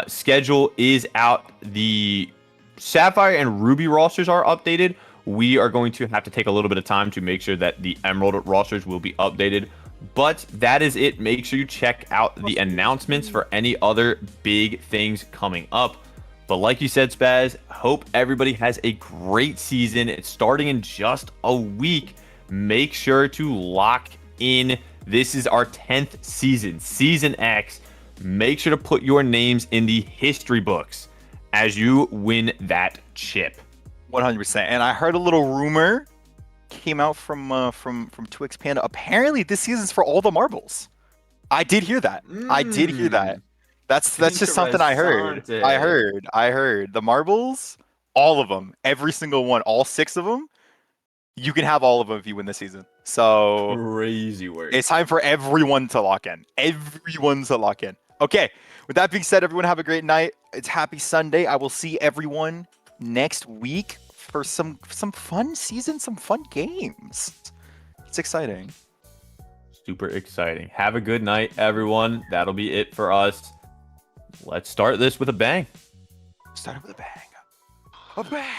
B: schedule is out. The Sapphire and Ruby rosters are updated. We are going to have to take a little bit of time to make sure that the Emerald rosters will be updated. But that is it. Make sure you check out the announcements for any other big things coming up. But like you said, Spaz, hope everybody has a great season. It's starting in just a week. Make sure to lock in. This is our 10th season, Season X. Make sure to put your names in the history books as you win that chip.
A: 100%. And I heard a little rumor came out from Twix Panda. Apparently, this season's for all the marbles. I did hear that. I did hear that. That's just something I heard. I heard the marbles, all of them, every single one, all 6 of them. You can have all of them if you win this season. So
B: Crazy work.
A: it's time for everyone to lock in. Everyone to lock in. Okay. With that being said, everyone have a great night. It's happy Sunday. I will see everyone next week for some fun season, some fun games. It's exciting.
B: Super exciting. Have a good night, everyone. That'll be it for us. Let's start this with a bang.
A: Start with a bang. A bang.